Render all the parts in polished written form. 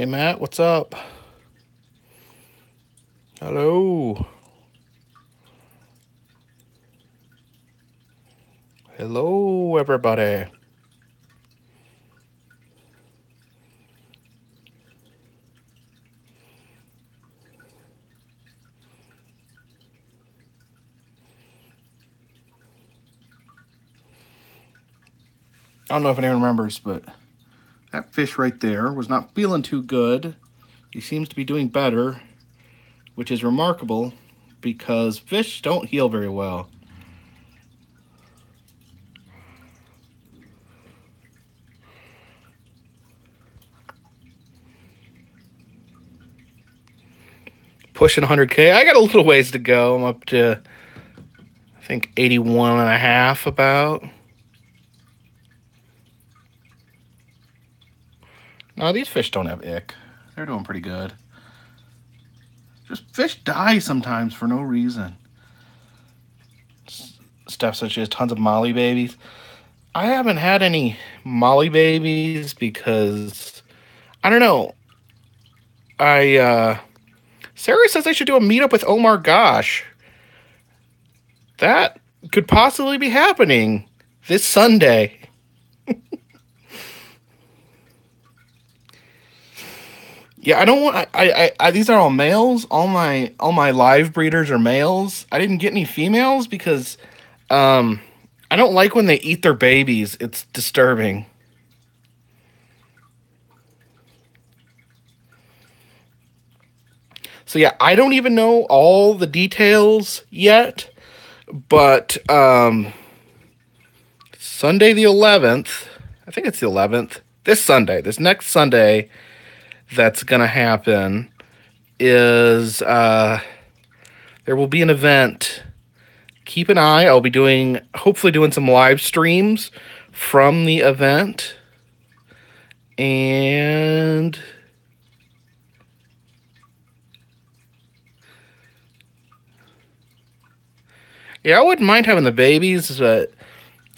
Hey Matt, what's up? Hello. Hello, everybody. I don't know if anyone remembers, but that fish right there was not feeling too good. He seems to be doing better, which is remarkable because fish don't heal very well. Pushing 100K. I got a little ways to go. I'm up to, I think, 81 and a half about. No, these fish don't have ick. They're doing pretty good. Just fish die sometimes for no reason. Steph says she has tons of molly babies. I haven't had any molly babies because I don't know. I Sarah says I should do a meetup with Omar Gosh. That could possibly be happening this Sunday. Yeah, I don't want. These are all males. All my live breeders are males. I didn't get any females because um, I don't like when they eat their babies. It's disturbing. So yeah, I don't even know all the details yet, but Sunday the 11th, I think it's the 11th. This Sunday, this next Sunday, that's gonna happen is there will be an event. Keep an eye. I'll be hopefully doing some live streams from the event, and yeah, I wouldn't mind having the babies, but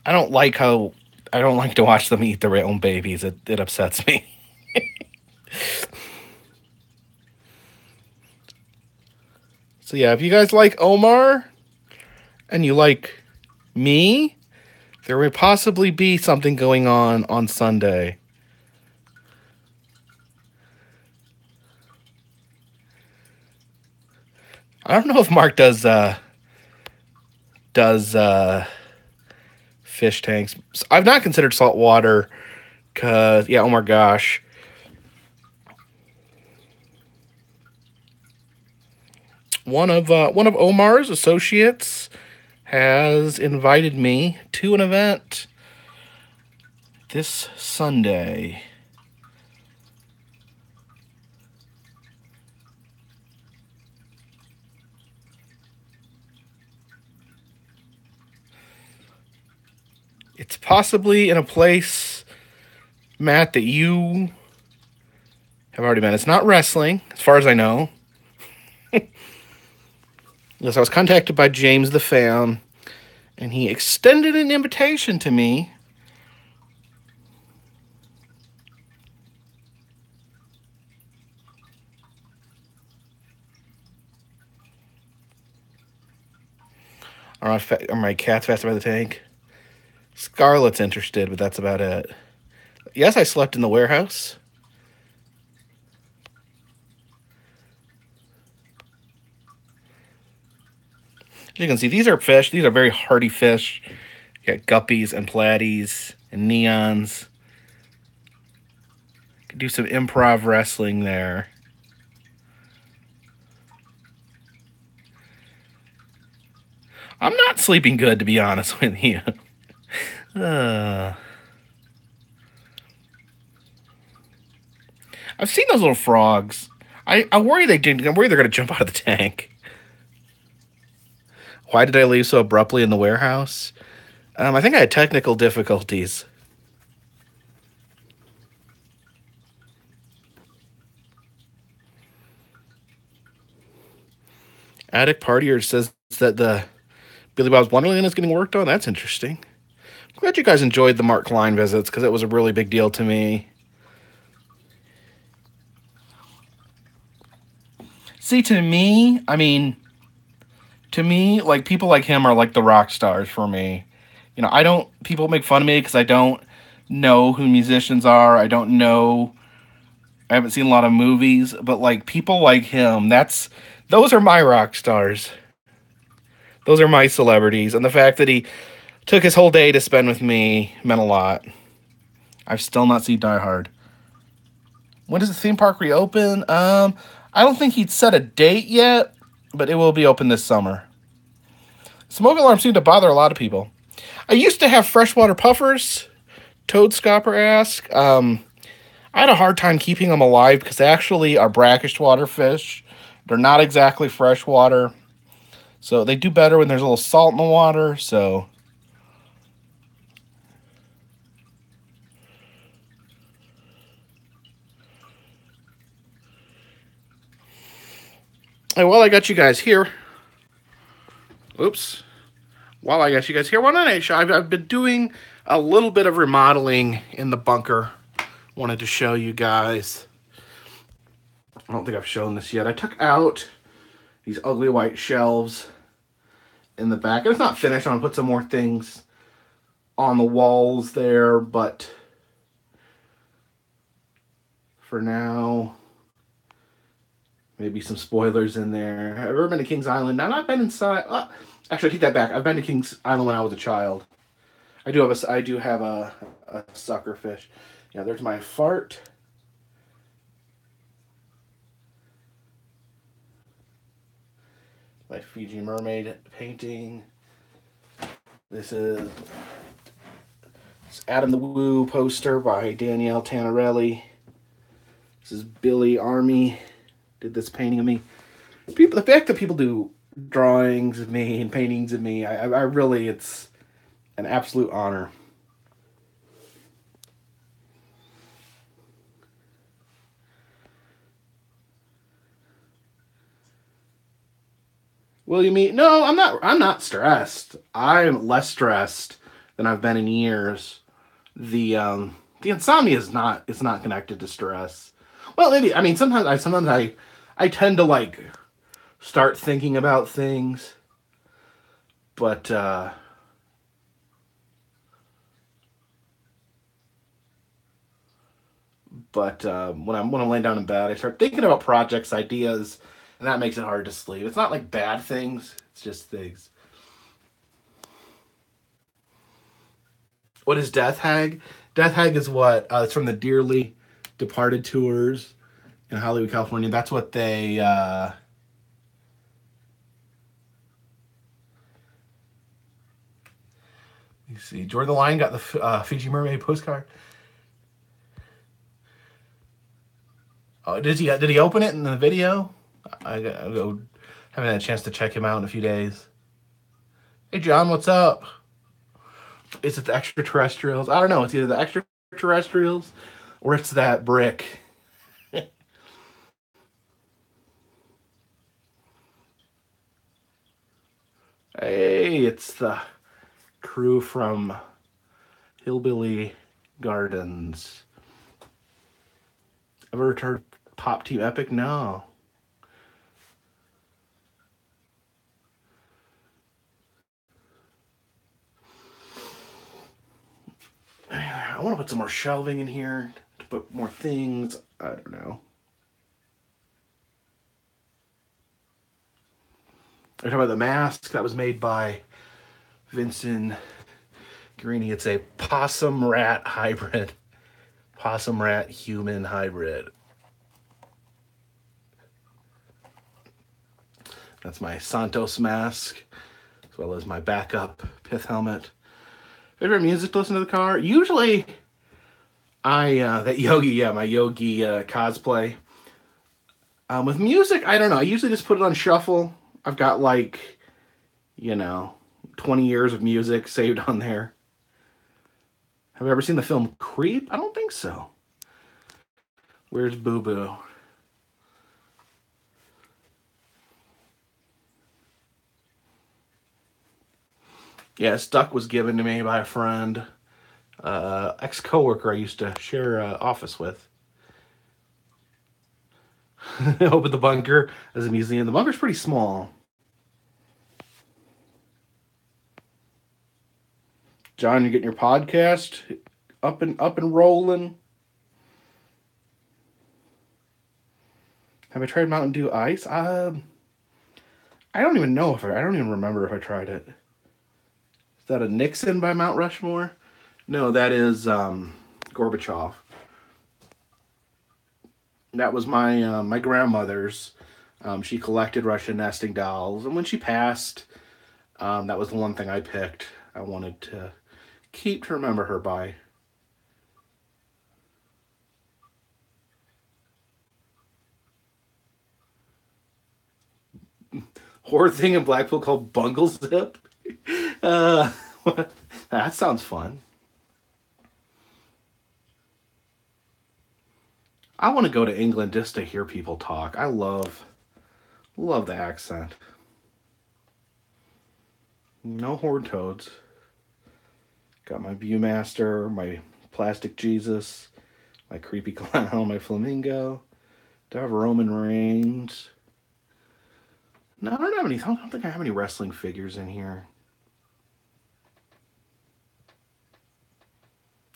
I don't like to watch them eat their own babies. It upsets me. So yeah, if you guys like Omar and you like me, there may possibly be something going on Sunday. I don't know if Mark does fish tanks. I've not considered salt water because yeah, oh my gosh. One of Omar's associates has invited me to an event this Sunday. It's possibly in a place, Matt, that you have already been. It's not wrestling, as far as I know. Yes, I was contacted by James the fan, and he extended an invitation to me. Are my cats faster by the tank? Scarlett's interested, but that's about it. Yes, I slept in the warehouse. As you can see, these are fish. These are very hardy fish. You got guppies and platies and neons. Could do some improv wrestling there. I'm not sleeping good, to be honest with you. uh, I've seen those little frogs. I worry they didn't. I worry they're gonna jump out of the tank. Why did I leave so abruptly in the warehouse? I think I had technical difficulties. Attic Partier says that the Billy Bob's Wonderland is getting worked on. That's interesting. I'm glad you guys enjoyed the Mark Klein visits because it was a really big deal to me. See, to me, I mean, to me, like people like him are like the rock stars for me. You know, I don't. People make fun of me because I don't know who musicians are. I don't know. I haven't seen a lot of movies, but like people like him, those are my rock stars. Those are my celebrities, and the fact that he took his whole day to spend with me meant a lot. I've still not seen Die Hard. When does the theme park reopen? I don't think he'd set a date yet, but it will be open this summer. Smoke alarms seem to bother a lot of people. I used to have freshwater puffers. Toad Scopper asked. I had a hard time keeping them alive because they actually are brackish water fish. They're not exactly freshwater, so they do better when there's a little salt in the water. So hey, while I got you guys here, oops. While I got you guys here, why don't I show? I've been doing a little bit of remodeling in the bunker. Wanted to show you guys. I don't think I've shown this yet. I took out these ugly white shelves in the back. And it's not finished. I'm going to put some more things on the walls there, but for now, maybe some spoilers in there. I've ever been to Kings Island. Now, I've been inside. Actually, I take that back. I've been to Kings Island when I was a child. I do have a sucker fish. Yeah, there's my fart. My Fiji mermaid painting. This is Adam the Woo poster by Danielle Tanarelli. This is Billy Army. Did this painting of me. The fact that people do drawings of me and paintings of me, I really, it's an absolute honor. Will you meet? No, I'm not. I'm not stressed. I'm less stressed than I've been in years. The insomnia is not. It's not connected to stress. Well, maybe. I mean, I tend to like start thinking about things, but when I'm laying down in bed, I start thinking about projects, ideas, and that makes it hard to sleep. It's not like bad things; it's just things. What is Death Hag? Death Hag is what it's from the Dearly Departed tours in Hollywood, California. That's what they. You see, Jordan the Lion got the Fiji Mermaid postcard. Oh, did he open it in the video? I'll go. Haven't had a chance to check him out in a few days. Hey John, what's up? Is it the extraterrestrials? I don't know. It's either the extraterrestrials or it's that brick. Hey, it's the crew from Hillbilly Gardens. Ever heard Pop Team Epic? No. I want to put some more shelving in here to put more things. I don't know. Are you talking about the mask that was made by Vincent Guarini? It's a possum rat hybrid. Possum rat human hybrid. That's my Santos mask, as well as my backup pith helmet. Favorite music to listen to the car? Usually, that Yogi, my Yogi cosplay. With music, I don't know. I usually just put it on shuffle. I've got 20 years of music saved on there. Have you ever seen the film Creep? I don't think so. Where's Boo Boo? Yeah, Stuck was given to me by a friend, ex-coworker I used to share office with. Open the bunker as a museum. The bunker's pretty small. John, you getting your podcast up and rolling? Have I tried Mountain Dew Ice? I don't even know if I don't even remember if I tried it. Is that a Nixon by Mount Rushmore? No, that is Gorbachev. That was my grandmother's. She collected Russian nesting dolls, and when she passed, that was the one thing I picked. I wanted to keep to remember her by. Horror thing in Blackpool called Bungle Zip. Uh, that sounds fun. I want to go to England just to hear people talk. I love the accent. No horde toads. Got my Viewmaster, my plastic Jesus, my creepy clown, my flamingo. Do I have Roman Reigns? No, I don't have any. I don't think I have any wrestling figures in here.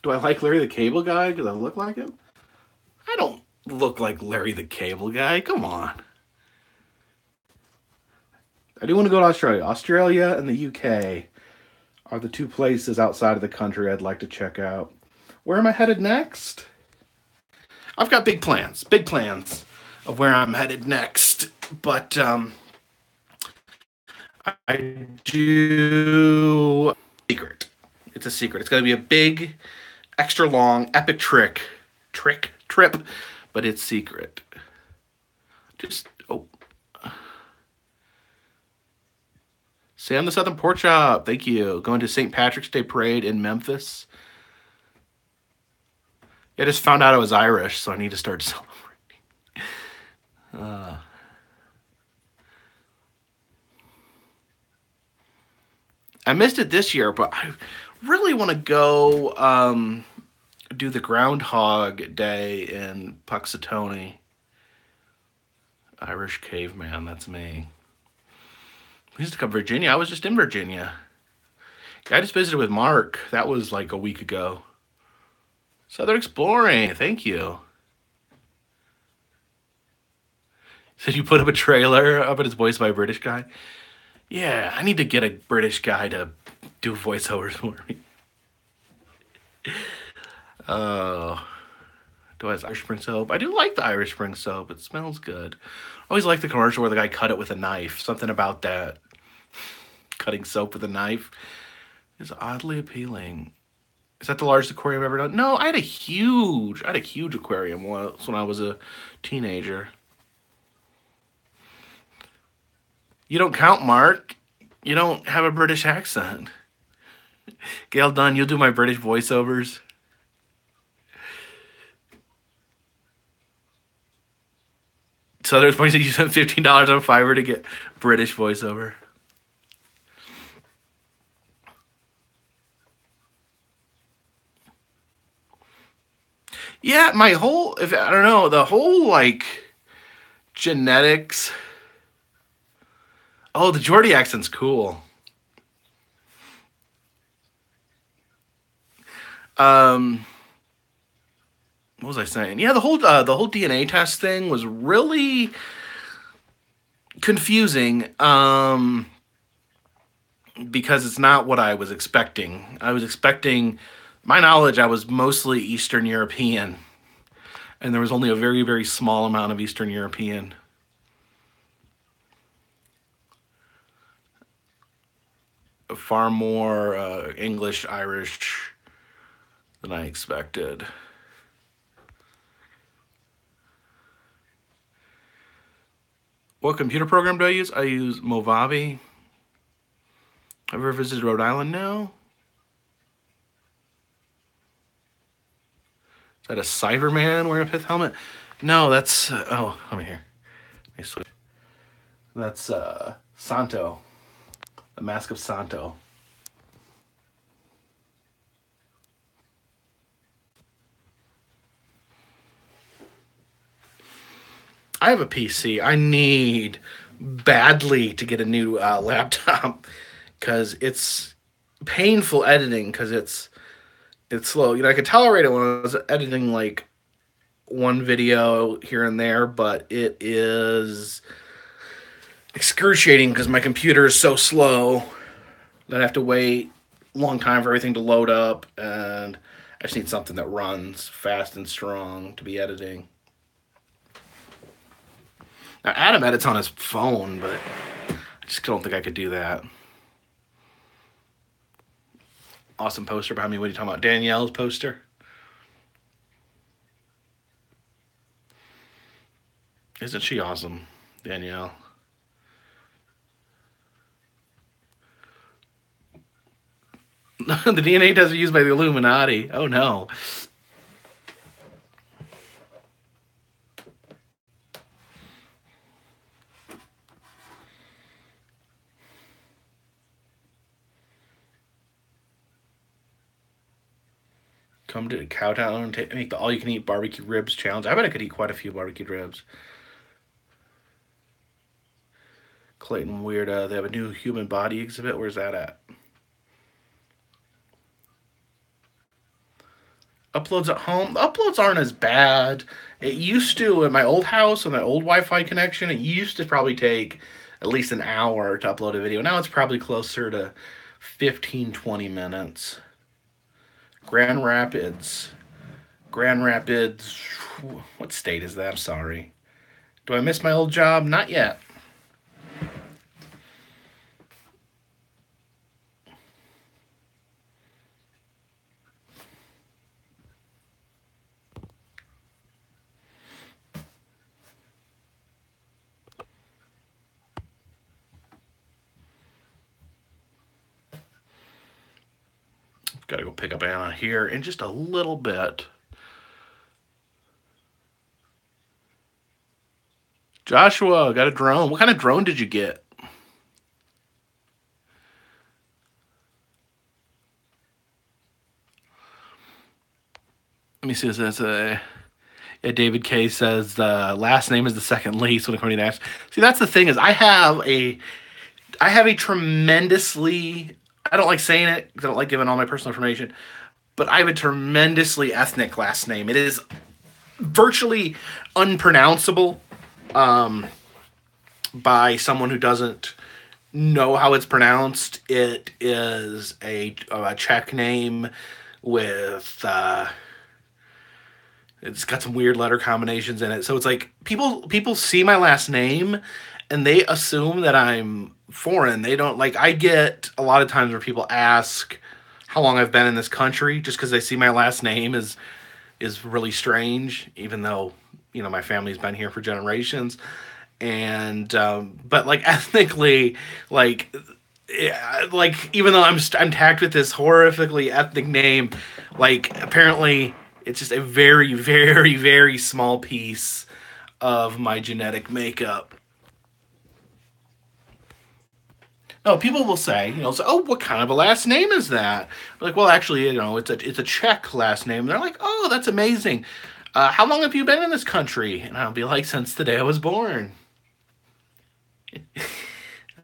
Do I like Larry the Cable Guy because I look like him? I don't look like Larry the Cable Guy. Come on. I do want to go to Australia. Australia and the UK are the two places outside of the country I'd like to check out. Where am I headed next? I've got big plans of where I'm headed next. But I do secret. It's a secret. It's going to be a big, extra long, epic trip, but it's secret. Sam the Southern Pork Chop, thank you. Going to St. Patrick's Day Parade in Memphis. I just found out I was Irish, so I need to start celebrating. I missed it this year, but I really want to go do the Groundhog Day in Puxatawny. Irish caveman, that's me. We used to come to Virginia. I was just in Virginia. I just visited with Mark. That was like a week ago. Southern Exploring, thank you. Said you put up a trailer up and it's voiced by a British guy. Yeah, I need to get a British guy to do voiceovers for me. Do I have Irish Spring soap? I do like the Irish Spring soap. It smells good. I always like the commercial where the guy cut it with a knife. Something about that. Cutting soap with a knife is oddly appealing. Is that the largest aquarium I've ever done? No, I had a huge aquarium once when I was a teenager. You don't count, Mark. You don't have a British accent. Gail Dunn, you'll do my British voiceovers. So there's points that you spent $15 on Fiverr to get British voiceover. Yeah, my whole, if I don't know, the whole like genetics. Oh, the Geordie accent's cool. What was I saying? Yeah, the whole DNA test thing was really confusing. Because it's not what I was expecting. I was expecting, my knowledge, I was mostly Eastern European, and there was only a very, very small amount of Eastern European. Far more English, Irish than I expected. What computer program do I use? I use Movavi. Have you ever visited Rhode Island? No. Is that a Cyberman wearing a pith helmet? No, that's oh, let me hear. Let me switch. That's Santo, the Mask of Santo. I have a PC. I need badly to get a new laptop because it's painful editing because it's slow. I could tolerate it when I was editing like one video here and there, but it is excruciating because my computer is so slow that I have to wait a long time for everything to load up, and I just need something that runs fast and strong to be editing. Now, Adam edits on his phone, but I just don't think I could do that. Awesome poster behind me. What are you talking about? Danielle's poster? Isn't she awesome, Danielle? The DNA test is used by the Illuminati. Oh no. Come to Cowtown and make the all-you-can-eat barbecue ribs challenge. I bet I could eat quite a few barbecued ribs. Clayton Weird. They have a new human body exhibit. Where's that at? Uploads at home. The uploads aren't as bad. It used to in my old house with my old Wi-Fi connection. It used to probably take at least an hour to upload a video. Now it's probably closer to 15, 20 minutes. Grand Rapids. Grand Rapids. What state is that? I'm sorry. Do I miss my old job? Not yet. Got to go pick up Anna here in just a little bit. Joshua, got a drone. What kind of drone did you get? Let me see. That's a. Yeah, David K says the last name is the second least when according to Ash. See, that's the thing is I have a tremendously. I don't like saying it because I don't like giving all my personal information, but I have a tremendously ethnic last name. It is virtually unpronounceable by someone who doesn't know how it's pronounced. It is a Czech name with it's got some weird letter combinations in it. So it's like people see my last name and they assume that I'm foreign. They don't like I get a lot of times where people ask how long I've been in this country just because they see my last name is really strange, even though my family's been here for generations. And but like ethnically, like yeah, like even though I'm tagged with this horrifically ethnic name, like apparently it's just a very very very small piece of my genetic makeup. No, people will say, oh, what kind of a last name is that? I'm like, well, actually, it's a Czech last name. And they're like, oh, that's amazing. How long have you been in this country? And I'll be like, since the day I was born.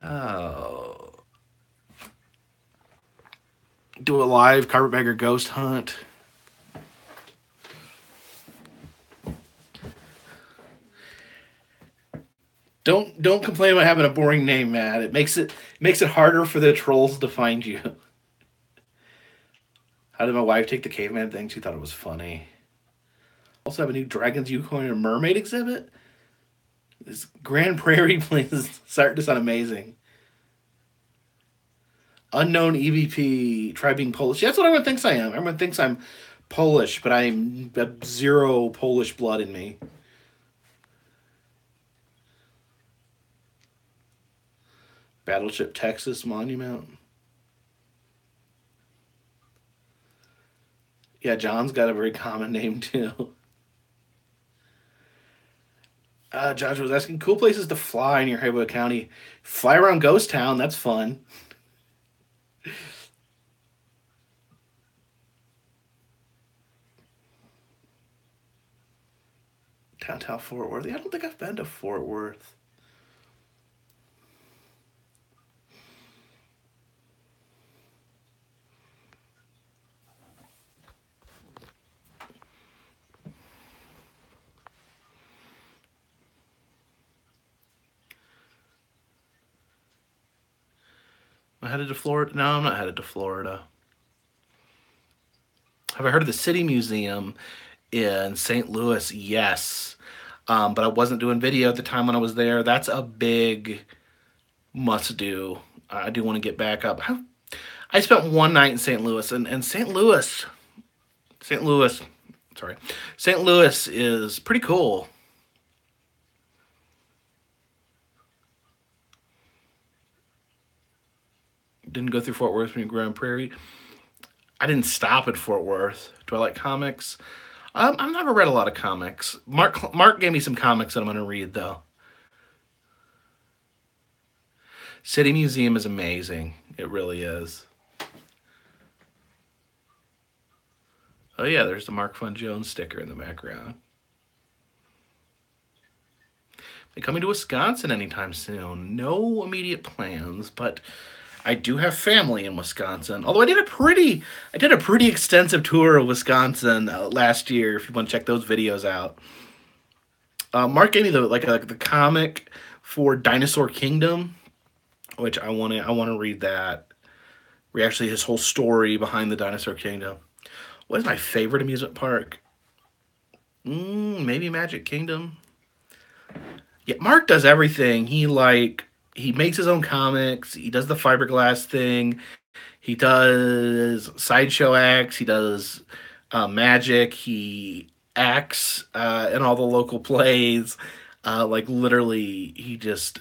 Oh. Do a live carpetbagger ghost hunt. Don't complain about having a boring name, Matt. It makes it harder for the trolls to find you. How did my wife take the caveman thing? She thought it was funny. Also have a new Dragons Unicorn and Mermaid exhibit. This Grand Prairie place is starting to sound amazing. Unknown EVP, try being Polish. Yeah, that's what everyone thinks I am. Everyone thinks I'm Polish, but I'm zero Polish blood in me. Battleship Texas Monument. Yeah, John's got a very common name too. Josh was asking, cool places to fly near Haywood County. Fly around Ghost Town, that's fun. Downtown Fort Worth. I don't think I've been to Fort Worth. Am I headed to Florida? No, I'm not headed to Florida. Have I heard of the City Museum in St. Louis? Yes. But I wasn't doing video at the time when I was there. That's a big must do. I do want to get back up. I spent one night in St. Louis, and St. Louis, sorry, St. Louis is pretty cool. Didn't go through Fort Worth when you grew on Prairie. I didn't stop at Fort Worth. Do I like comics? I've never read a lot of comics. Mark gave me some comics that I'm going to read, though. City Museum is amazing. It really is. Oh, yeah, there's the Mark Fun Jones sticker in the background. They coming to Wisconsin anytime soon. No immediate plans, but I do have family in Wisconsin. Although I did a pretty extensive tour of Wisconsin last year. If you want to check those videos out, Mark gave me the comic for Dinosaur Kingdom, which I want to read that. Actually, his whole story behind the Dinosaur Kingdom. What is my favorite amusement park? Maybe Magic Kingdom. Yeah, Mark does everything. He makes his own comics. He does the fiberglass thing. He does sideshow acts. He does magic. He acts in all the local plays. Literally, he does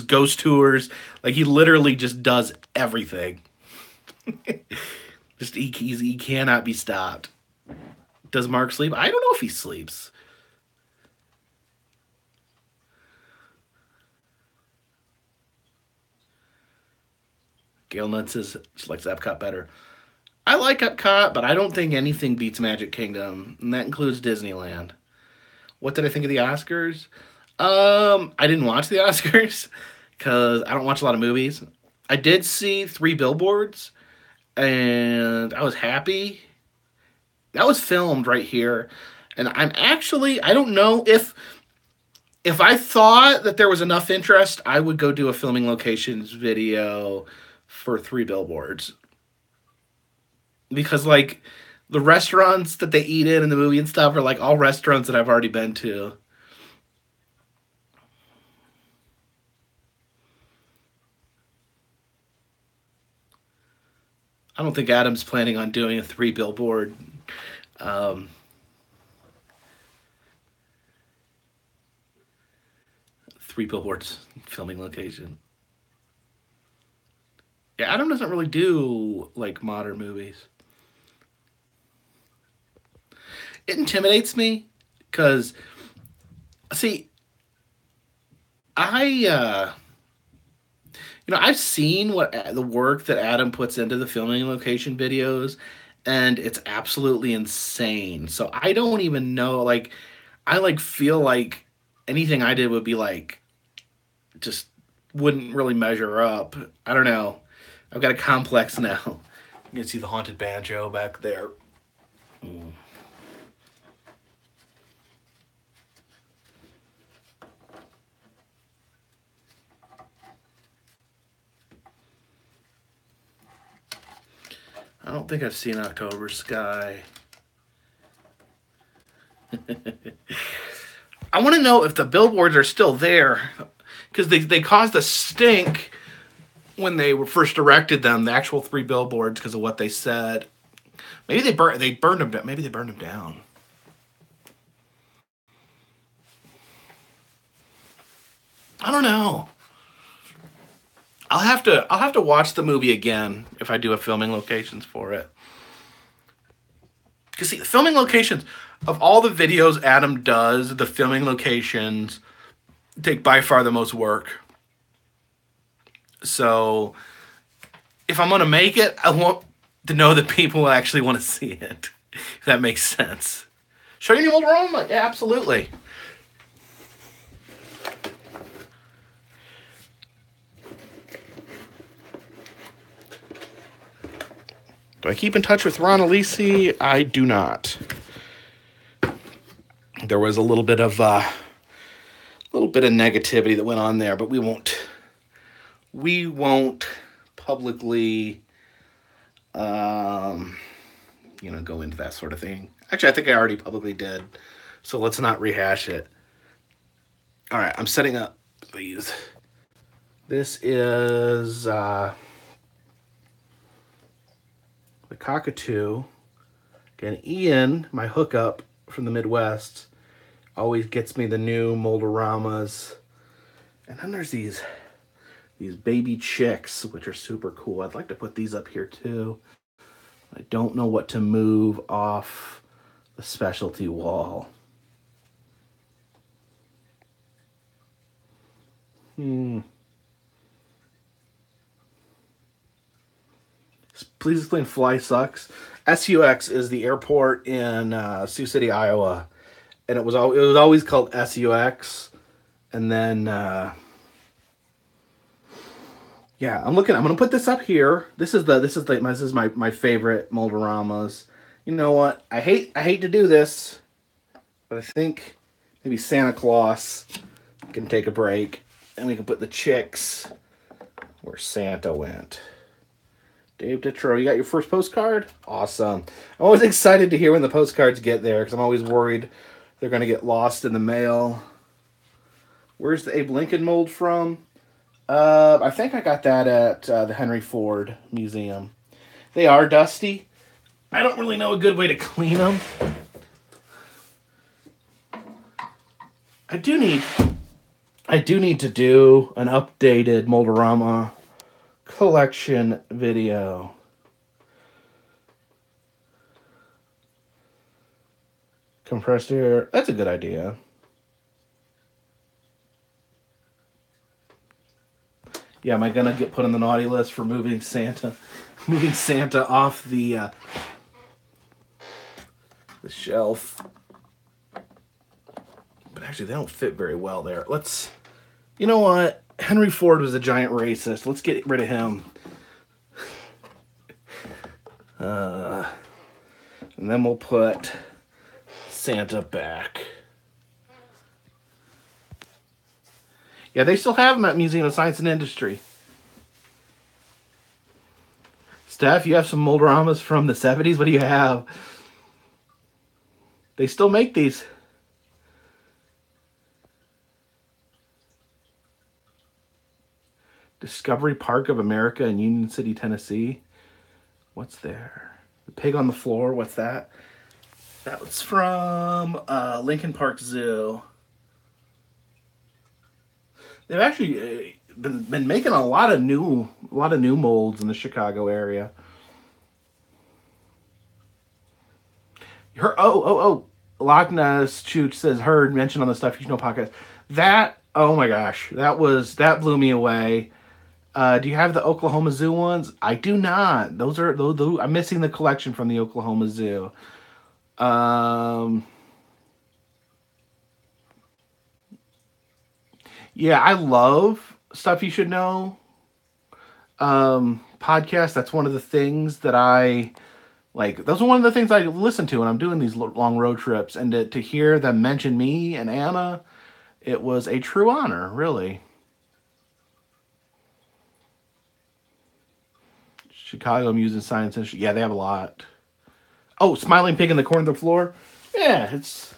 ghost tours. Like, he literally just does everything. He cannot be stopped. Does Mark sleep? I don't know if he sleeps. Gail Nutt says she likes Epcot better. I like Epcot, but I don't think anything beats Magic Kingdom, and that includes Disneyland. What did I think of the Oscars? I didn't watch the Oscars because I don't watch a lot of movies. I did see 3 Billboards, and I was happy. That was filmed right here, and I don't know if I thought that there was enough interest, I would go do a filming locations video for 3 Billboards. Because, like, the restaurants that they eat in the movie and stuff are, like, all restaurants that I've already been to. I don't think Adam's planning on doing a 3 Billboard. 3 Billboards filming location. Yeah, Adam doesn't really do, like, modern movies. It intimidates me because, see, I've seen what the work that Adam puts into the filming location videos, and it's absolutely insane. So I don't even know, like, feel like anything I did would be like, just wouldn't really measure up. I don't know. I've got a complex now. You can see the haunted banjo back there. I don't think I've seen October Sky. I want to know if the billboards are still there, because they caused a stink when they were first erected them, the actual 3 billboards, because of what they said. Maybe they burned them. Maybe they burned them down. I don't know. I'll have to watch the movie again if I do a filming locations for it. Because, see, the filming locations, of all the videos Adam does, the filming locations take by far the most work. So, if I'm going to make it, I want to know that people actually want to see it. If that makes sense. Show you any Moldorama? Yeah, absolutely. Do I keep in touch with Ron Alisi? I do not. There was a little bit of negativity that went on there, but we won't publicly go into that sort of thing. Actually, I think I already publicly did, so let's not rehash it. All right, I'm setting up these. This is the cockatoo. Again, Ian, my hookup from the Midwest, always gets me the new Moldoramas. And then there's these baby chicks, which are super cool. I'd like to put these up here too. I don't know what to move off the specialty wall. Please explain fly sucks. SUX is the airport in Sioux City, Iowa, and it was always called SUX, and then yeah, I'm gonna put this up here. This is my favorite Moldoramas. You know what? I hate to do this, but I think maybe Santa Claus can take a break, and we can put the chicks where Santa went. Dave Ditro, you got your first postcard? Awesome. I'm always excited to hear when the postcards get there because I'm always worried they're going to get lost in the mail. Where's the Abe Lincoln mold from? I think I got that at the Henry Ford Museum. They are dusty. I don't really know a good way to clean them. I do need to do an updated Moldorama collection video. Compressed air. That's a good idea. Yeah, am I gonna get put on the naughty list for moving Santa off the shelf? But actually, they don't fit very well there. You know what? Henry Ford was a giant racist. Let's get rid of him. And then we'll put Santa back. Yeah, they still have them at Museum of Science and Industry. Steph, you have some Moldoramas from the 70s? What do you have? They still make these. Discovery Park of America in Union City, Tennessee. What's there? The pig on the floor. What's that? That was from Lincoln Park Zoo. They've actually been making a lot of new molds in the Chicago area. Loch Ness Chooch says heard mentioned on the Stuff You Should Know podcast. That, oh my gosh, that blew me away. Do you have the Oklahoma Zoo ones? I do not. Those I'm missing the collection from the Oklahoma Zoo. Yeah, I love Stuff You Should Know podcast. That's one of the things that I like. Those are one of the things I listen to when I'm doing these long road trips, and to hear them mention me and Anna, it was a true honor, really. Chicago Museum of Science and yeah, they have a lot. Oh, Smiling Pig in the Corner of the Floor. Yeah, it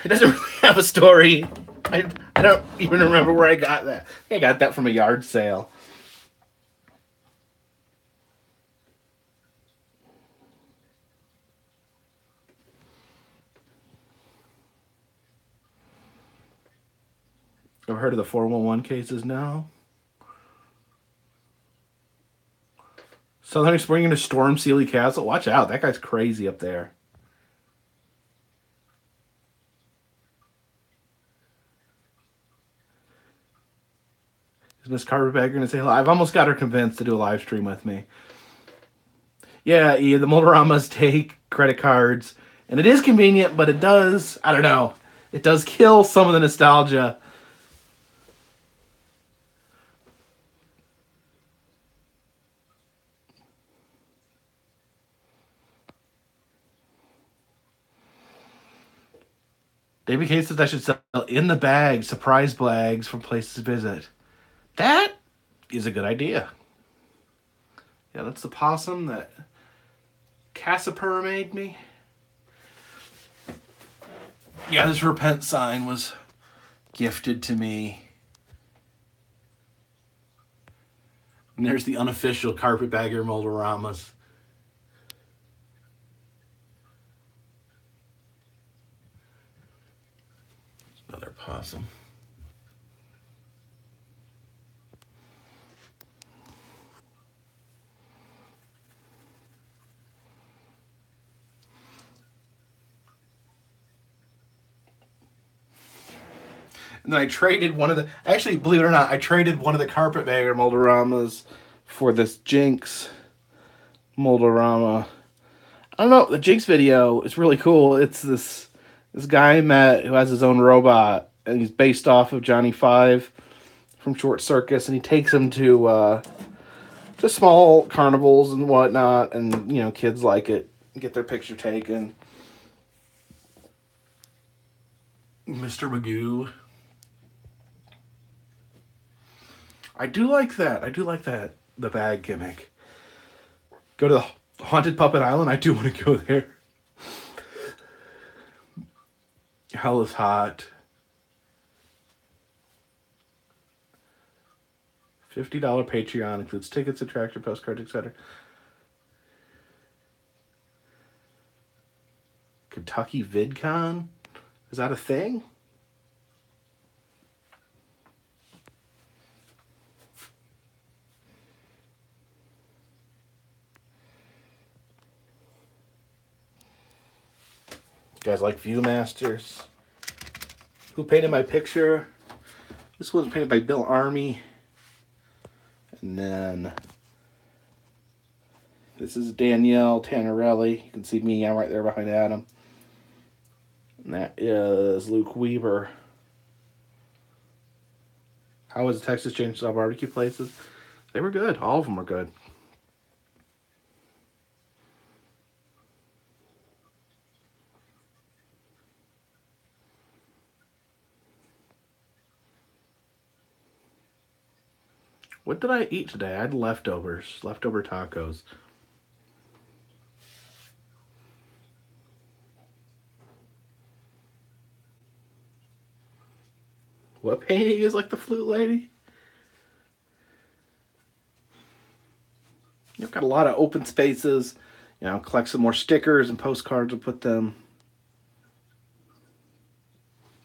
doesn't really have a story. I don't even remember where I got that. I got that from a yard sale. I've heard of the 411 cases now. Southern Spring into Storm Sealy Castle. Watch out. That guy's crazy up there. Is Miss Carpetbagger going to say hello? I've almost got her convinced to do a live stream with me. Yeah, the Moldoramas take credit cards And it is convenient, but it does, I don't know, it does kill some of the nostalgia. David Case says I should sell in the bag surprise bags from places to visit. That is a good idea. Yeah, that's the possum that Casper made me. Yeah, this repent sign was gifted to me. And there's the unofficial Carpetbagger Mold-A-Ramas. Another possum. And then I traded one of the, actually, believe it or not, I traded one of the Carpetbagger Mold-A-Ramas for this Jinx Mold-A-Rama. I don't know, the Jinx video is really cool. It's this guy I met who has his own robot, and he's based off of Johnny Five from Short Circus, and he takes him to small carnivals and whatnot, and, you know, kids like it, get their picture taken. Mr. Magoo. I do like that. The bag gimmick. Go to the Haunted Puppet Island. I do want to go there. Hell is hot. $50 Patreon includes tickets, attraction, postcards, etc. Kentucky VidCon? Is that a thing? You guys like Viewmasters? Who painted my picture? This one's painted by Bill Army. And then this is Danielle Tannerelli. You can see me. I'm right there behind Adam. And that is Luke Weber. How was the Texas Chainsaw Barbecue places? They were good. All of them were good. What did I eat today? I had leftovers. Leftover tacos. What painting is like the Flute Lady? You've got a lot of open spaces. You know, collect some more stickers and postcards and put them.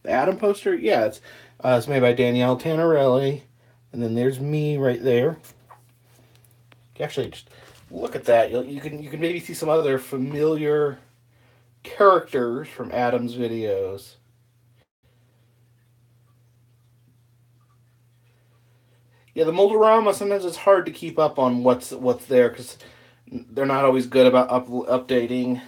The Adam poster? Yeah, it's made by Danielle Tannerelli. And then there's me right there. Actually, just look at that. You can maybe see some other familiar characters from Adam's videos. Yeah, the Mold-A-Rama, sometimes it's hard to keep up on what's there because they're not always good about updating.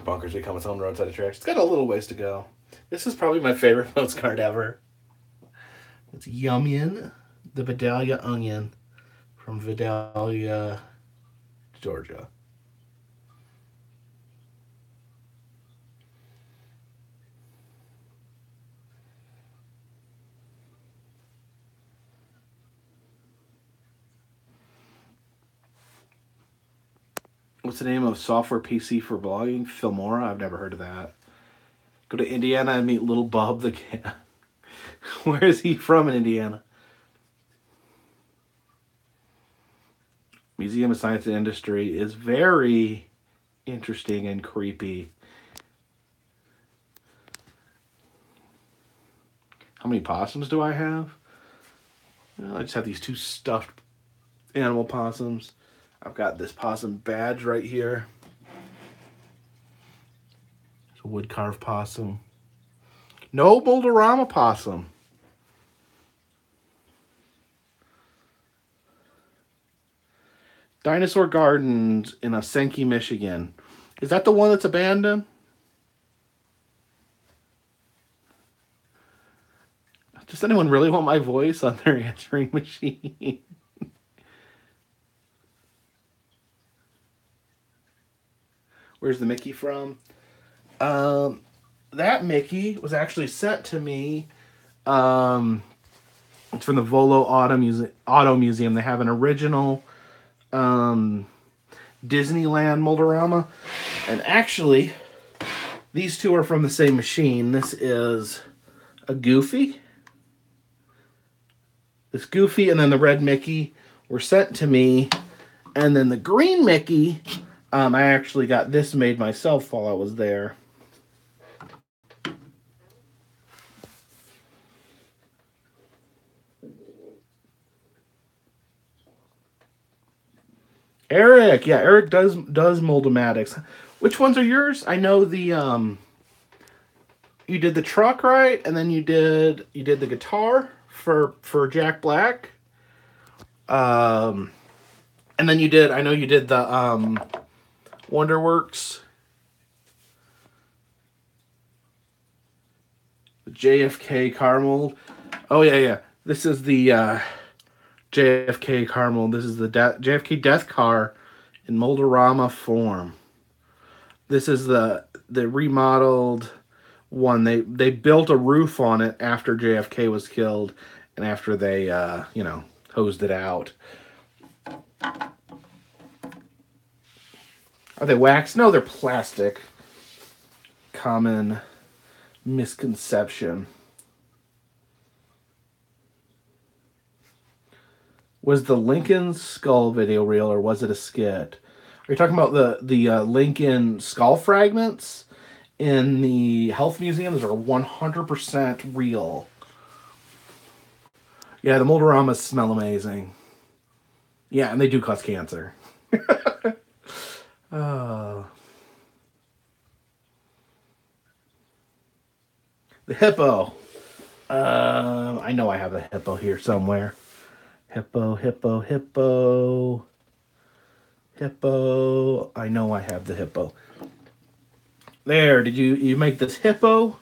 Bunkers become its own roadside attraction. It's got a little ways to go. This is probably my favorite postcard ever. It's Yummian, the Vidalia onion from Vidalia, Georgia. What's the name of software PC for blogging? Filmora? I've never heard of that. Go to Indiana and meet Little Bub the cat. Where is he from in Indiana? Museum of Science and Industry is very interesting and creepy. How many possums do I have? Well, I just have these two stuffed animal possums. I've got this possum badge right here. It's a wood carved possum. No Boulderama possum. Dinosaur Gardens in Osenki, Michigan. Is that the one that's abandoned? Does anyone really want my voice on their answering machine? Where's the Mickey from? That Mickey was actually sent to me. It's from the Volo Auto Museum. They have an original Disneyland Moldorama. And actually, these two are from the same machine. This is a Goofy. This Goofy and then the red Mickey were sent to me. And then the green Mickey, I actually got this made myself while I was there. Eric, yeah, Eric does Mold-O-Matics. Which ones are yours? I know the you did the truck, right? And then you did the guitar for Jack Black. And then I know you did the Wonderworks. The JFK car mold. Oh yeah. This is the JFK car mold. This is the JFK death car in Moldorama form. This is the remodeled one. They built a roof on it after JFK was killed and after they hosed it out. Are they wax? No, they're plastic. Common misconception. Was the Lincoln skull video real or was it a skit? Are you talking about the Lincoln skull fragments in the Health Museum? Those are 100% real. Yeah, the Moldoramas smell amazing. Yeah, and they do cause cancer. The hippo. I know I have a hippo here somewhere. Hippo. I know I have the hippo. There, did you make this hippo?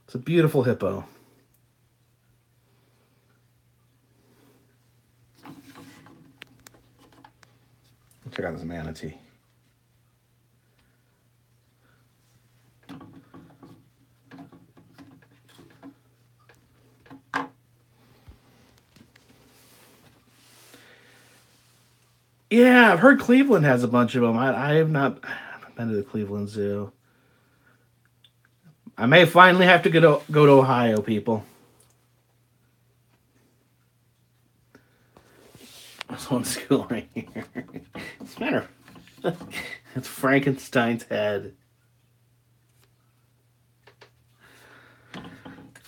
It's a beautiful hippo. Check out this manatee. Yeah, I've heard Cleveland has a bunch of them. I haven't been to the Cleveland Zoo. I may finally have to go to Ohio, people. There's one school right here. What's the matter? It's Frankenstein's head.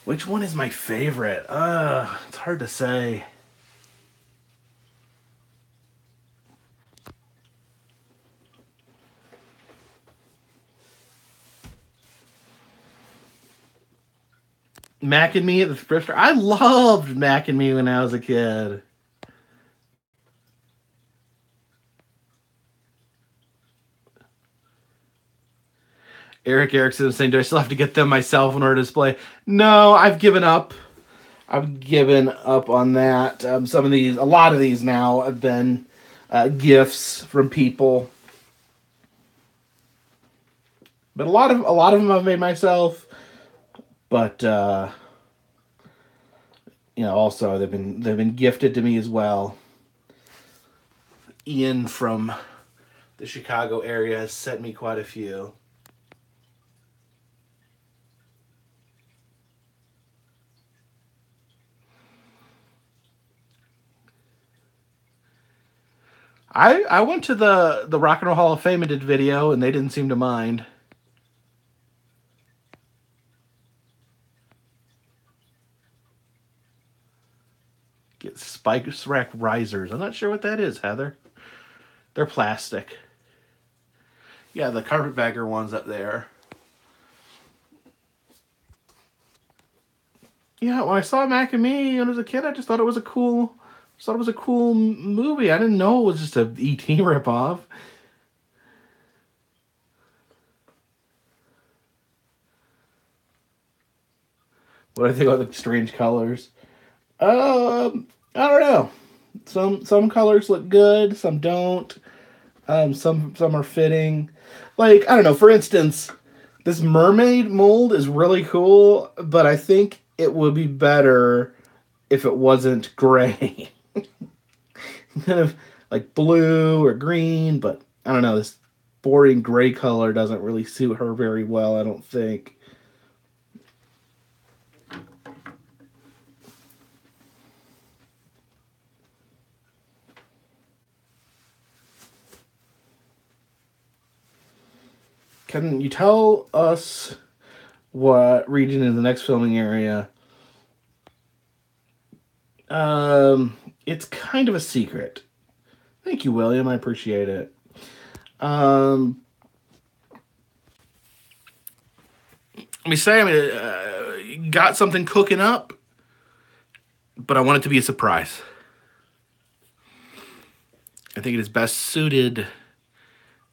Which one is my favorite? It's hard to say. Mac and Me at the thrift store. I loved Mac and Me when I was a kid. Eric Erickson is saying, do I still have to get them myself in order to display? No, I've given up. I've given up on that. A lot of these now have been gifts from people. But a lot of them I've made myself. But also they've been gifted to me as well. Ian from the Chicago area has sent me quite a few. I went to the Rock and Roll Hall of Fame and did video, and they didn't seem to mind. spike rack risers. I'm not sure what that is, Heather. They're plastic. Yeah, the carpetbagger ones up there. Yeah, when I saw Mac and Me when I was a kid, I just thought it was a cool. Just thought it was a cool movie. I didn't know it was just a E.T. ripoff. What do I think about the strange colors? I don't know. Some colors look good, some don't. Some are fitting. Like, I don't know. For instance, this mermaid mold is really cool, but I think it would be better if it wasn't gray. Kind of like blue or green, but I don't know. This boring gray color doesn't really suit her very well, I don't think. Can you tell us what region is the next filming area? It's kind of a secret. Thank you, William. I appreciate it. Let me say, got something cooking up, but I want it to be a surprise. I think it is best suited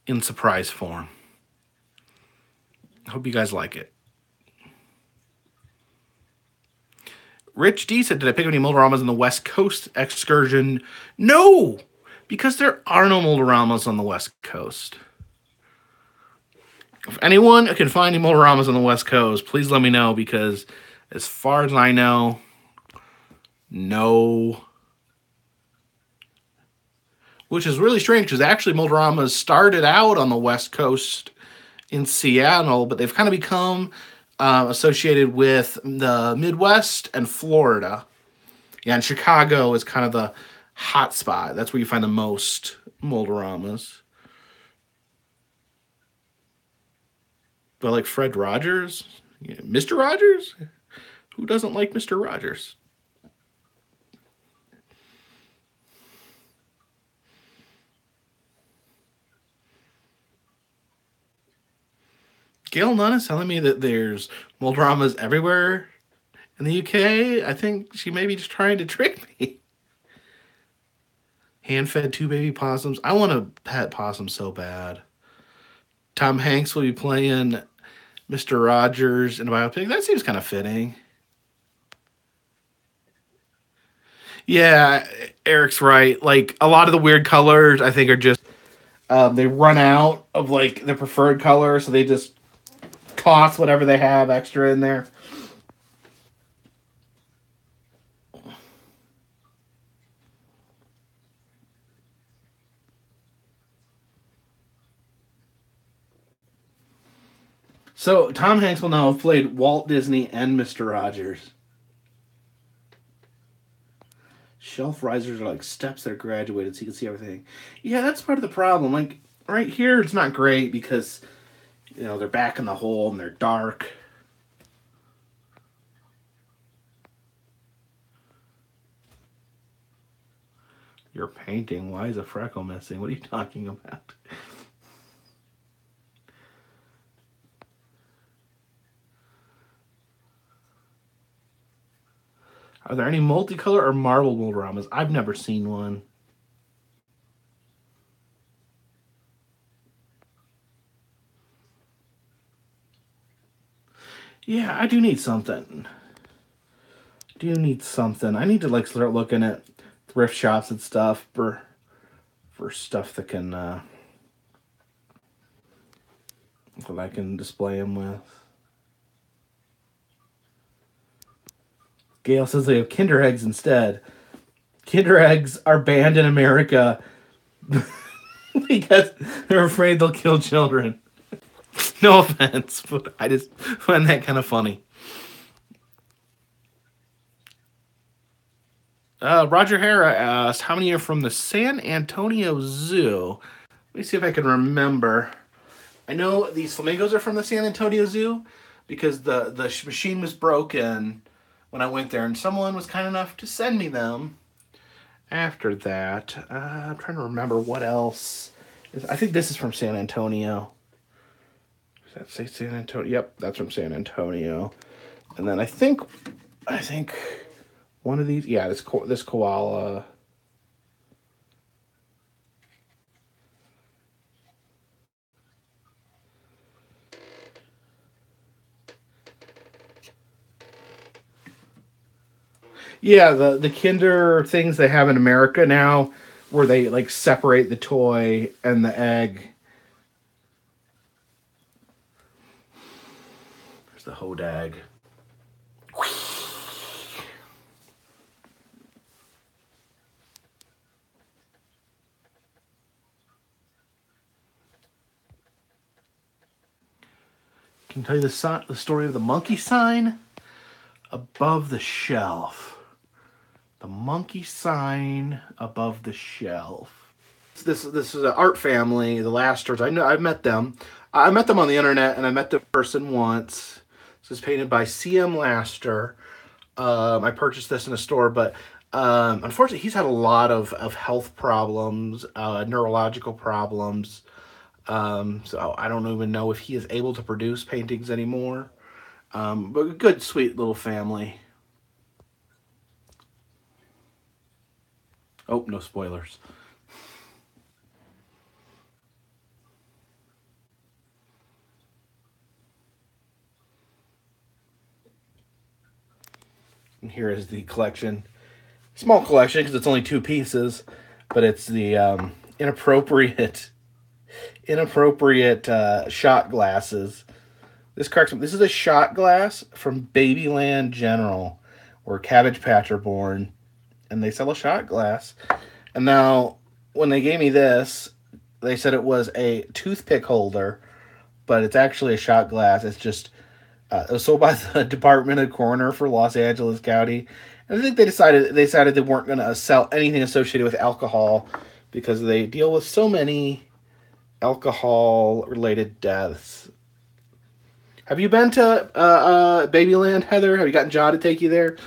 in surprise form. I hope you guys like it. Rich D said, did I pick up any Moldoramas on the West Coast excursion? No, because there are no Moldoramas on the West Coast. If anyone can find any Moldoramas on the West Coast, please let me know, because as far as I know, no. Which is really strange, because actually Moldoramas started out on the West Coast in Seattle, but they've kind of become associated with the Midwest and Florida. Yeah, and Chicago is kind of the hot spot. That's where you find the most Moldoramas. But like Fred Rogers, Mr. Rogers? Who doesn't like Mr. Rogers? Gail Nunn is telling me that there's Moldoramas everywhere in the UK. I think she may be just trying to trick me. Hand-fed 2 baby possums. I want a pet possum so bad. Tom Hanks will be playing Mr. Rogers in a biopic. That seems kind of fitting. Yeah, Eric's right. Like, a lot of the weird colors, I think, are just they run out of like their preferred color, so they just toss whatever they have extra in there. So Tom Hanks will now have played Walt Disney and Mr. Rogers. Shelf risers are like steps that are graduated so you can see everything. Yeah, that's part of the problem. Like, right here, it's not great because, they're back in the hole and they're dark. You're painting. Why is a freckle missing? What are you talking about? Are there any multicolor or marble Moldoramas? I've never seen one. Yeah, I do need something. I need to like start looking at thrift shops and stuff for stuff that can that I can display them with. Gail says they have Kinder Eggs instead. Kinder Eggs are banned in America because they're afraid they'll kill children. No offense, but I just find that kind of funny. Roger Hara asked, how many are from the San Antonio Zoo? Let me see if I can remember. I know these flamingos are from the San Antonio Zoo because the machine was broken when I went there, and someone was kind enough to send me them. after that, I'm trying to remember what else. I think this is from San Antonio. Does that say San Antonio? Yep, that's from San Antonio. And then I think one of these, yeah, this koala. Yeah, the Kinder things they have in America now, where they like separate the toy and the egg. There's the hodag. Can I tell you the story of the monkey sign above the shelf. The monkey sign above the shelf. This is an art family, the Lasters. I've met them. I met them on the internet, and I met the person once. This is painted by C.M. Laster. I purchased this in a store, but unfortunately, he's had a lot of health problems, neurological problems. So I don't even know if he is able to produce paintings anymore. But a good, sweet little family. Oh, no spoilers. And here is the collection. Small collection because it's only 2 pieces, but it's the inappropriate shot glasses. This is a shot glass from Babyland General, where Cabbage Patch are born, and they sell a shot glass. And now, when they gave me this, they said it was a toothpick holder, but it's actually a shot glass. It's just it was sold by the Department of Coroner for Los Angeles County. And I think they decided they weren't going to sell anything associated with alcohol because they deal with so many alcohol-related deaths. Have you been to Babyland, Heather? Have you gotten John to take you there?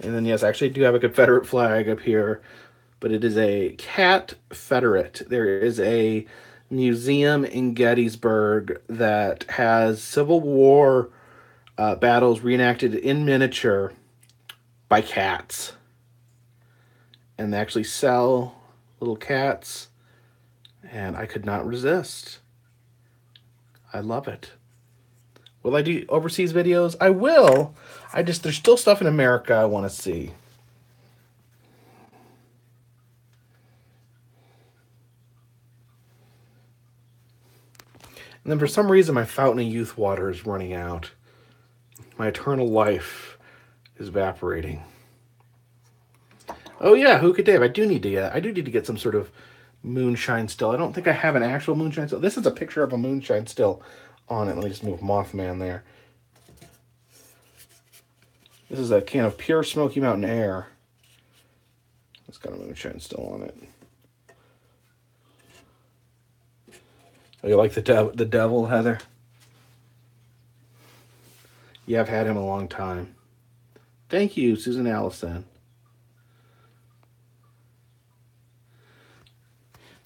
And then, yes, I actually do have a Confederate flag up here, but it is a cat Federate. There is a museum in Gettysburg that has Civil War battles reenacted in miniature by cats. And they actually sell little cats, and I could not resist. I love it. Will I do overseas videos? I will. There's still stuff in America I want to see. And then for some reason, my Fountain of Youth water is running out. My eternal life is evaporating. Oh yeah, who could Dave? I do need to get some sort of moonshine still. I don't think I have an actual moonshine still. This is a picture of a moonshine still on it. Let me just move Mothman there. This is a can of pure Smoky Mountain air. It's got a moonshine still on it. Oh, you like the devil, Heather? Yeah, I've had him a long time. Thank you, Susan Allison.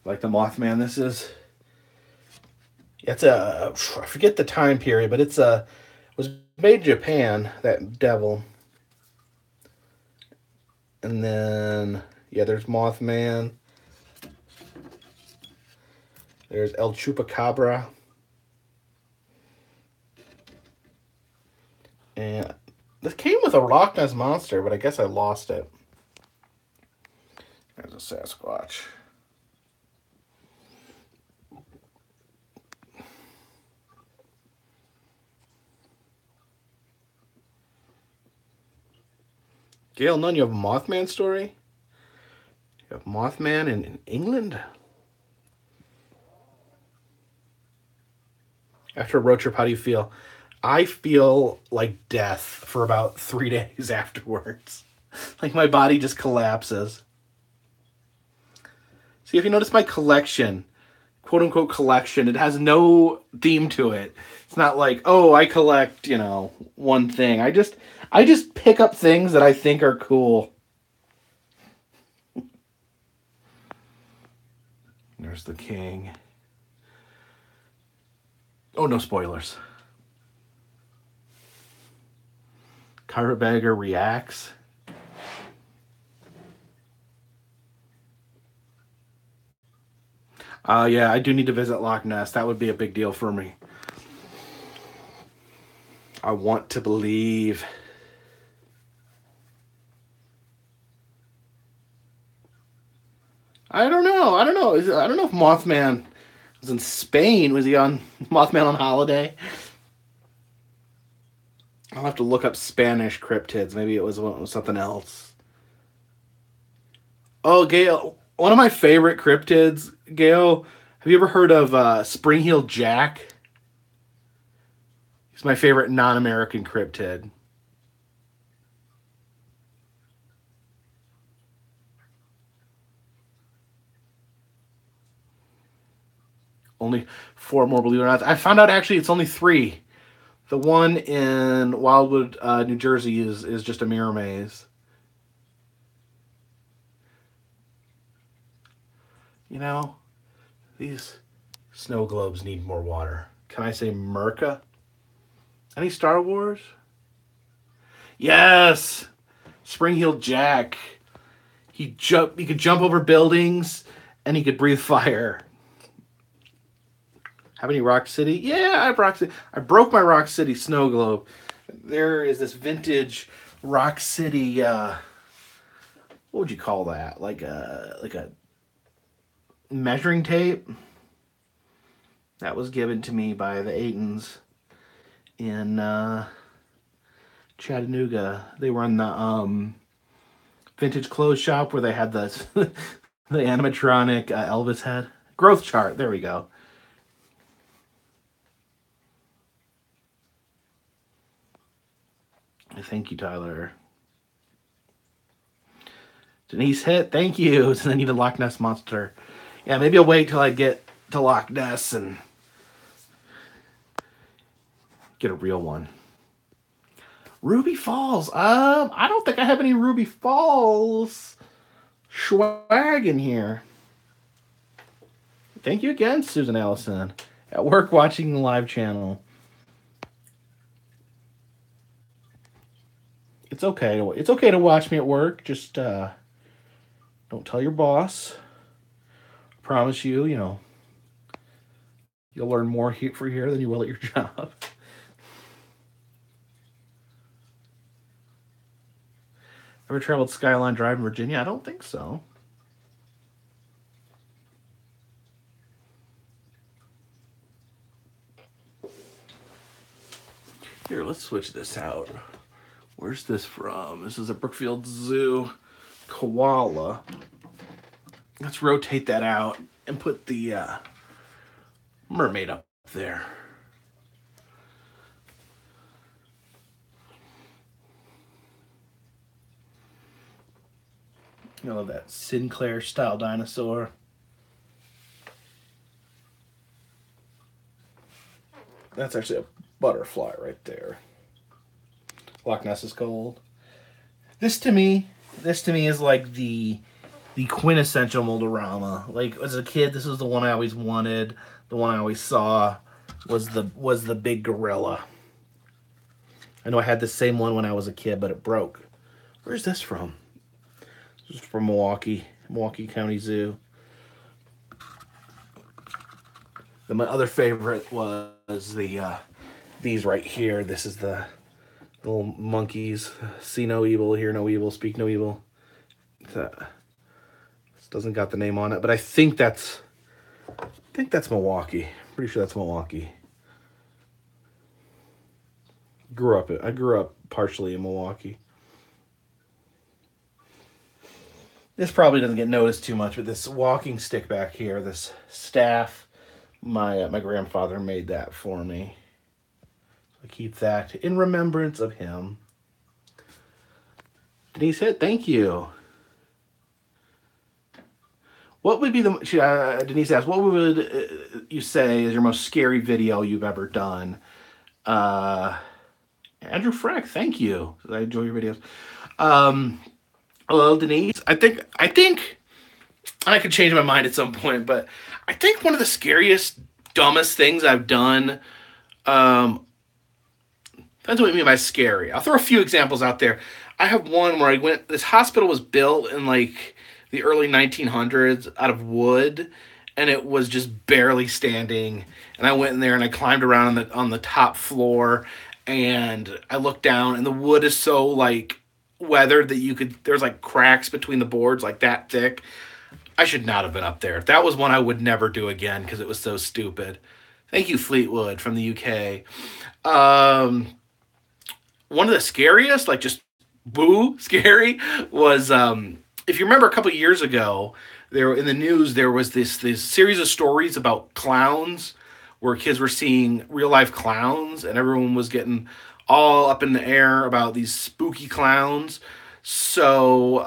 Like the Mothman, this is. It's I forget the time period, but it was made in Japan, that devil. And then, yeah, there's Mothman. There's El Chupacabra. And this came with a Loch Ness Monster, but I guess I lost it. There's a Sasquatch. Gail Nunn, you have a Mothman story? You have Mothman in England? After a road trip, how do you feel? I feel like death for about 3 days afterwards. Like my body just collapses. See, if you notice my collection, quote unquote collection, it has no theme to it. It's not like, oh, I collect, one thing. I just pick up things that I think are cool. There's the king. Oh, no spoilers. Carpetbagger reacts. Yeah, I do need to visit Loch Ness. That would be a big deal for me. I want to believe. I don't know. I don't know. I don't know if Mothman was in Spain. Was he on Mothman on holiday? I'll have to look up Spanish cryptids. Maybe it was something else. Oh, Gail, one of my favorite cryptids, Gail. Have you ever heard of Spring-Heeled Jack? He's my favorite non-American cryptid. Only 4 more, believe it or not. I found out actually it's only 3. The one in Wildwood, New Jersey is just a mirror maze. You know, these snow globes need more water. Can I say Merca? Any Star Wars? Yes! Spring-Heeled Jack. He could jump over buildings and he could breathe fire. Have any Rock City? Yeah, I have Rock City. I broke my Rock City snow globe. There is this vintage Rock City. What would you call that? Like a measuring tape that was given to me by the Aitons in Chattanooga. They were in the vintage clothes shop where they had the the animatronic Elvis head. Growth chart. There we go. Thank you, Tyler. Denise hit. Thank you. So I need a Loch Ness monster. Yeah, maybe I'll wait till I get to Loch Ness and get a real one. Ruby Falls. I don't think I have any Ruby Falls swag in here. Thank you again, Susan Allison. At work watching the live channel. It's okay. It's okay to watch me at work. Just don't tell your boss. I promise you, you'll learn more for here than you will at your job. Ever traveled Skyline Drive in Virginia? I don't think so. Here, let's switch this out. Where's this from? This is a Brookfield Zoo koala. Let's rotate that out and put the mermaid up there. I love that Sinclair style dinosaur. That's actually a butterfly right there. Loch Ness is cold. This to me is like the quintessential Moldorama. Like as a kid, this was the one I always wanted. The one I always saw was the big gorilla. I know I had the same one when I was a kid, but it broke. Where's this from? This is from Milwaukee County Zoo. Then my other favorite was these right here. This is the little monkeys. See no evil, hear no evil, speak no evil. This doesn't got the name on it, but I think that's Milwaukee. Pretty sure that's Milwaukee. I grew up partially in Milwaukee. This probably doesn't get noticed too much, but this walking stick back here, this staff, my grandfather made that for me. I keep that in remembrance of him. Denise hit, thank you. What would be Denise asked, what would you say is your most scary video you've ever done? Andrew Freck, thank you. I enjoy your videos. Um, Hello, Denise. I think, and I could change my mind at some point, but I think one of the scariest, dumbest things I've done. Um, Depends what you mean by scary. I'll throw a few examples out there. I have one where I went. This hospital was built in like the early 1900s out of wood, and it was just barely standing. And I went in there and I climbed around on the top floor, and I looked down, and the wood is so like weathered that you could. There's like cracks between the boards like that thick. I should not have been up there. That was one I would never do again because it was so stupid. Thank you, Fleetwood from the UK. Um, One of the scariest, like just boo scary, was if you remember a couple of years ago, there in the news there was this series of stories about clowns where kids were seeing real life clowns and everyone was getting all up in the air about these spooky clowns. So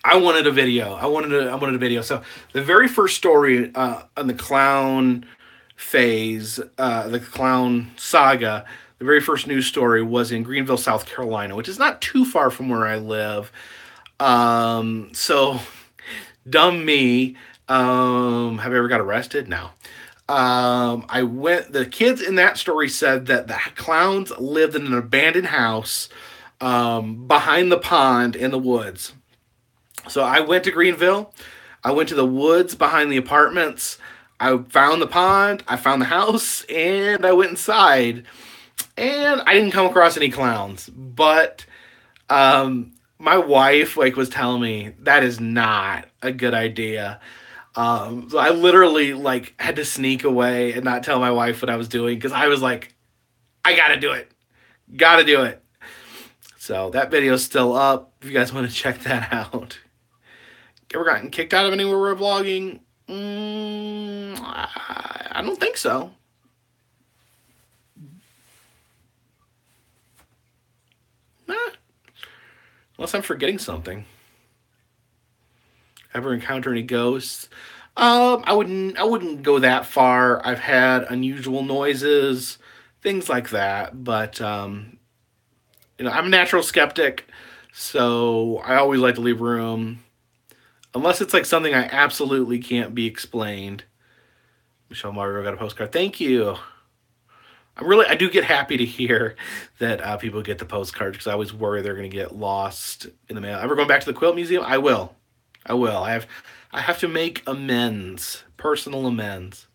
I wanted a video. I wanted a video. So the very first story on the clown phase, the clown saga, the very first news story was in Greenville, South Carolina, which is not too far from where I live. So dumb me. Have I ever got arrested? No. I went. The kids in that story said that the clowns lived in an abandoned house behind the pond in the woods. So I went to Greenville. I went to the woods behind the apartments. I found the pond. I found the house, and I went inside. And I didn't come across any clowns, but my wife like was telling me that is not a good idea. So I literally like had to sneak away and not tell my wife what I was doing because I was like, I gotta do it, gotta do it. So that video's still up. If you guys want to check that out. Ever gotten kicked out of anywhere we're vlogging? I don't think so. Nah, unless I'm forgetting something. Ever encounter any ghosts? I wouldn't go that far. I've had unusual noises, things like that. But I'm a natural skeptic, so I always like to leave room, unless it's like something I absolutely can't be explained. Michelle Mario got a postcard. Thank you. I do get happy to hear that people get the postcards because I always worry they're going to get lost in the mail. Ever going back to the Quilt Museum? I will. I will. I have to make amends, personal amends.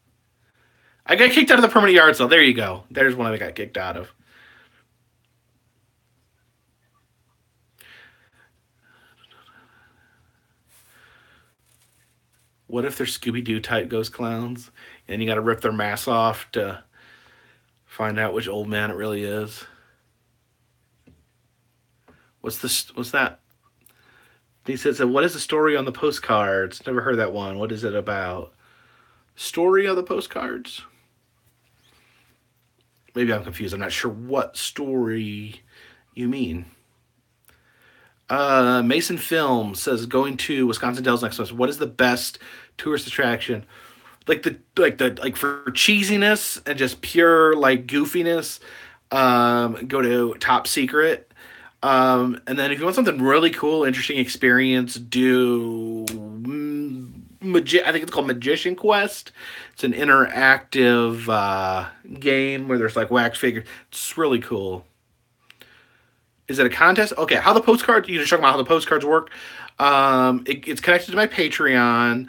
I got kicked out of the permanent yard sale. There you go. There's one I got kicked out of. What if they're Scooby Doo type ghost clowns, and you got to rip their mask off to find out which old man it really is? What's this? What's that? He says, "What is the story on the postcards?" Never heard that one. What is it about? Story of the postcards? Maybe I'm confused. I'm not sure what story you mean. Mason Film says going to Wisconsin Dells next month. What is the best tourist attraction? Like for cheesiness and just pure like goofiness. Go to Top Secret. And then if you want something really cool, interesting experience, do I think it's called Magician Quest. It's an interactive game where there's like wax figures. It's really cool. Is it a contest? Okay, how the postcards? You just talking about how the postcards work? It's connected to my Patreon,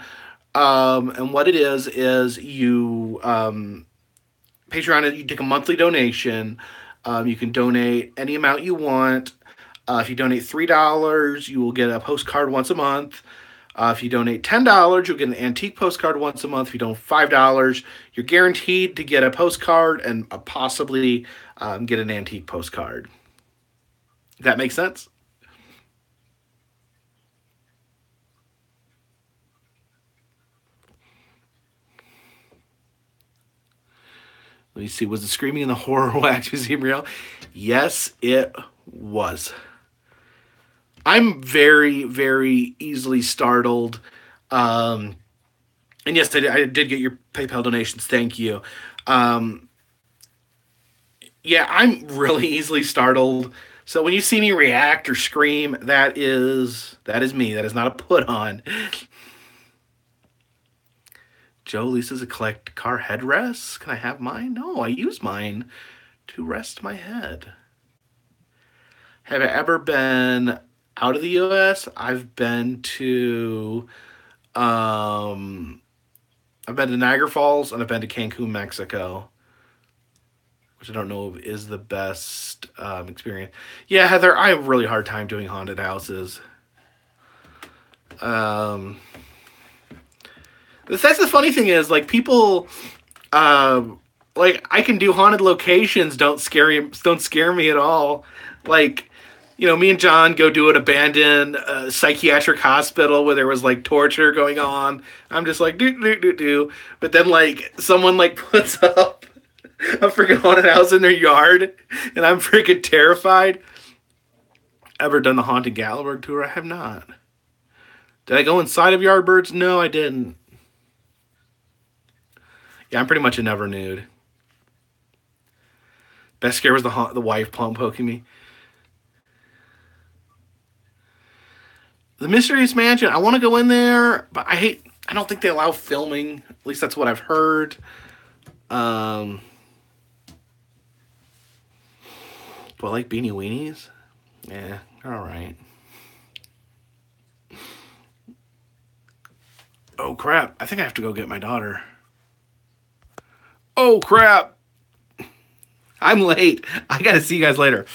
and what it is you Patreon. You take a monthly donation. You can donate any amount you want. If you donate $3, you will get a postcard once a month. If you donate $10, you'll get an antique postcard once a month. If you donate $5, you're guaranteed to get a postcard and possibly get an antique postcard. Does that make sense? Let me see. Was the screaming in the horror wax museum real? Yes, it was. I'm very, very easily startled. Um, and yes, I did get your PayPal donations. Thank you. Um, Yeah, I'm really easily startled. So when you see me react or scream, that is me. That is not a put on. Joe leases a collect car headrests. Can I have mine? No, I use mine to rest my head. Have I ever been out of the U.S.? Um, I've been to Niagara Falls and I've been to Cancun, Mexico, which I don't know is the best experience. Yeah, Heather, I have a really hard time doing haunted houses. Um, that's the funny thing is like people, um, like I can do haunted locations. Don't scare me at all. Like me and John go do an abandoned psychiatric hospital where there was like torture going on. I'm just like do do do do, but then like someone like puts up a freaking haunted house in their yard, and I'm freaking terrified. Ever done the haunted Gatlinburg tour? I have not. Did I go inside of Yardbirds? No, I didn't. Yeah, I'm pretty much a never nude. Best scare was the wife palm poking me. The Mysterious Mansion. I want to go in there, but I hate. I don't think they allow filming. At least that's what I've heard. Um, do I like Beanie Weenies? Yeah, they're all right. Oh crap! I think I have to go get my daughter. Oh crap! I'm late. I gotta see you guys later.